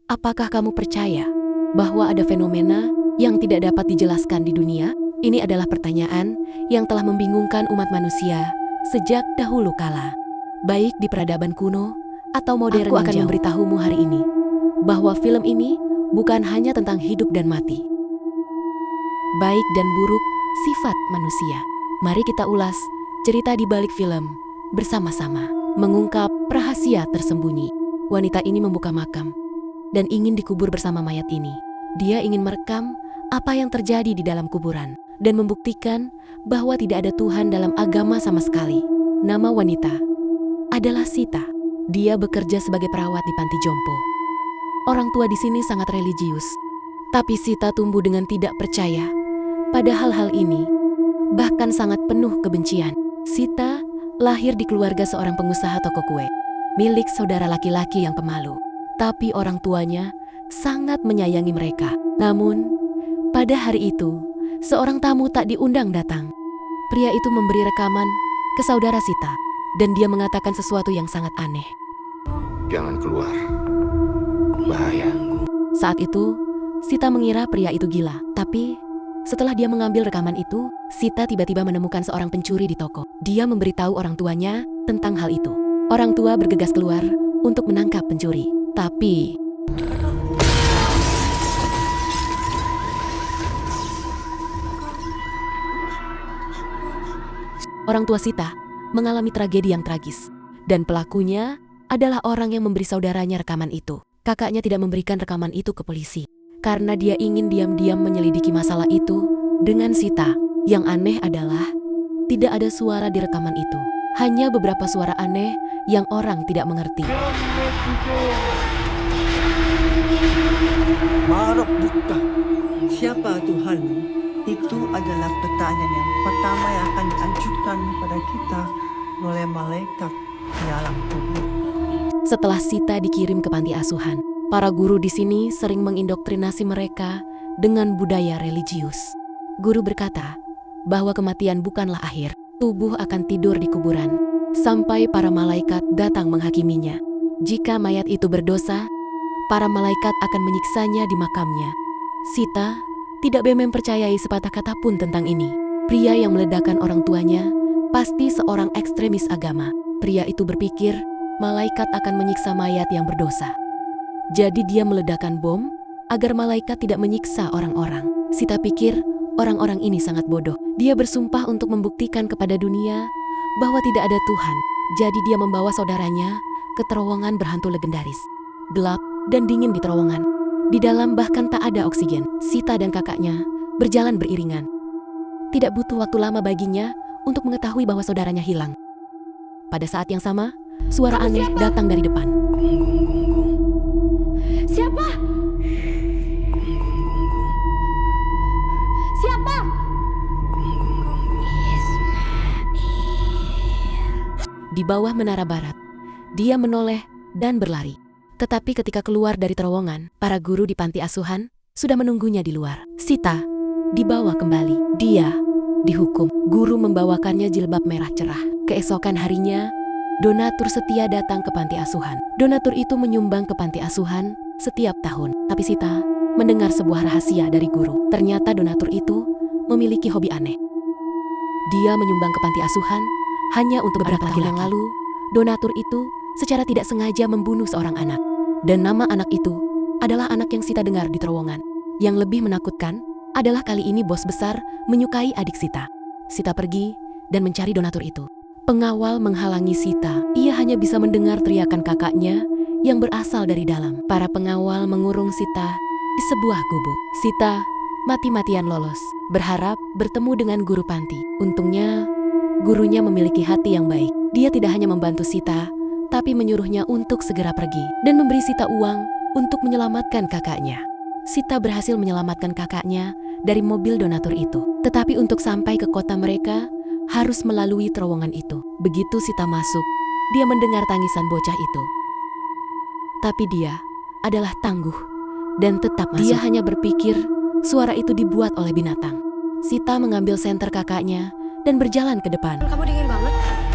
Apakah kamu percaya bahwa ada fenomena yang tidak dapat dijelaskan di dunia? Ini adalah pertanyaan yang telah membingungkan umat manusia sejak dahulu kala. Baik di peradaban kuno atau modern, aku akan memberitahumu hari ini bahwa film ini bukan hanya tentang hidup dan mati, baik dan buruk sifat manusia. Mari kita ulas cerita di balik film bersama-sama, mengungkap rahasia tersembunyi. Wanita ini membuka makam dan ingin dikubur bersama mayat ini. Dia ingin merekam apa yang terjadi di dalam kuburan dan membuktikan bahwa tidak ada Tuhan dalam agama sama sekali. Nama wanita adalah Sita. Dia bekerja sebagai perawat di panti jompo. Orang tua di sini sangat religius, tapi Sita tumbuh dengan tidak percaya pada hal-hal ini, bahkan sangat penuh kebencian. Sita lahir di keluarga seorang pengusaha toko kue, milik saudara laki-laki yang pemalu. Tapi orang tuanya sangat menyayangi mereka. Namun, pada hari itu, seorang tamu tak diundang datang. Pria itu memberi rekaman ke saudara Sita, dan dia mengatakan sesuatu yang sangat aneh. Jangan keluar, bahaya. Saat itu, Sita mengira pria itu gila. Tapi, setelah dia mengambil rekaman itu, Sita tiba-tiba menemukan seorang pencuri di toko. Dia memberitahu orang tuanya tentang hal itu. Orang tua bergegas keluar untuk menangkap pencuri. Tapi orang tua Sita mengalami tragedi yang tragis, dan pelakunya adalah orang yang memberi saudaranya rekaman itu. Kakaknya tidak memberikan rekaman itu ke polisi karena dia ingin diam-diam menyelidiki masalah itu dengan Sita. Yang aneh adalah tidak ada suara di rekaman itu, hanya beberapa suara aneh yang orang tidak mengerti. Marok Bukta, siapa Tuhan? Itu adalah pertanyaan yang pertama yang akan diajukan kepada kita oleh malaikat di alam kubur. Setelah Sita dikirim ke panti asuhan, para guru di sini sering mengindoktrinasi mereka dengan budaya religius. Guru berkata bahwa kematian bukanlah akhir, tubuh akan tidur di kuburan sampai para malaikat datang menghakiminya. Jika mayat itu berdosa, para malaikat akan menyiksanya di makamnya. Sita tidak mempercayai sepatah kata pun tentang ini. Pria yang meledakkan orang tuanya pasti seorang ekstremis agama. Pria itu berpikir malaikat akan menyiksa mayat yang berdosa. Jadi dia meledakkan bom agar malaikat tidak menyiksa orang-orang. Sita pikir orang-orang ini sangat bodoh. Dia bersumpah untuk membuktikan kepada dunia bahwa tidak ada Tuhan. Jadi dia membawa saudaranya ke terowongan berhantu legendaris. Gelap dan dingin di terowongan. Di dalam bahkan tak ada oksigen. Sita dan kakaknya berjalan beriringan. Tidak butuh waktu lama baginya untuk mengetahui bahwa saudaranya hilang. Pada saat yang sama, suara aneh datang dari depan. Siapa? Siapa? Di bawah menara barat, dia menoleh dan berlari. Tetapi ketika keluar dari terowongan, para guru di panti asuhan sudah menunggunya di luar. Sita dibawa kembali. Dia dihukum. Guru membawakannya jilbab merah cerah. Keesokan harinya, donatur setia datang ke panti asuhan. Donatur itu menyumbang ke panti asuhan setiap tahun. Tapi Sita mendengar sebuah rahasia dari guru. Ternyata donatur itu memiliki hobi aneh. Dia menyumbang ke panti asuhan hanya untuk beberapa tahun yang lalu. Donatur itu secara tidak sengaja membunuh seorang anak. Dan nama anak itu adalah anak yang Sita dengar di terowongan. Yang lebih menakutkan adalah kali ini bos besar menyukai adik Sita. Sita pergi dan mencari donatur itu. Pengawal menghalangi Sita. Ia hanya bisa mendengar teriakan kakaknya yang berasal dari dalam. Para pengawal mengurung Sita di sebuah gubuk. Sita mati-matian lolos, berharap bertemu dengan guru panti. Untungnya, gurunya memiliki hati yang baik. Dia tidak hanya membantu Sita, tapi menyuruhnya untuk segera pergi dan memberi Sita uang untuk menyelamatkan kakaknya. Sita berhasil menyelamatkan kakaknya dari mobil donatur itu. Tetapi untuk sampai ke kota mereka, harus melalui terowongan itu. Begitu Sita masuk, dia mendengar tangisan bocah itu. Tapi dia adalah tangguh dan tetap masuk. Dia hanya berpikir suara itu dibuat oleh binatang. Sita mengambil senter kakaknya dan berjalan ke depan. Kamu dingin banget.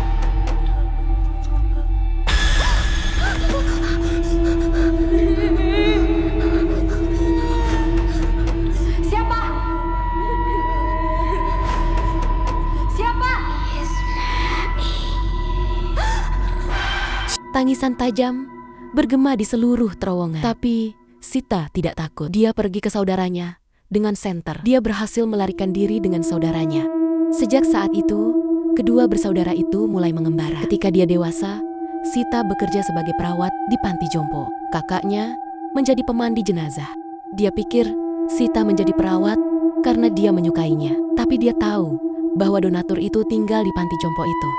Tangisan tajam bergema di seluruh terowongan. Tapi Sita tidak takut. Dia pergi ke saudaranya dengan senter. Dia berhasil melarikan diri dengan saudaranya. Sejak saat itu, kedua bersaudara itu mulai mengembara. Ketika dia dewasa, Sita bekerja sebagai perawat di panti jompo. Kakaknya menjadi pemandi jenazah. Dia pikir Sita menjadi perawat karena dia menyukainya. Tapi dia tahu bahwa donatur itu tinggal di panti jompo itu.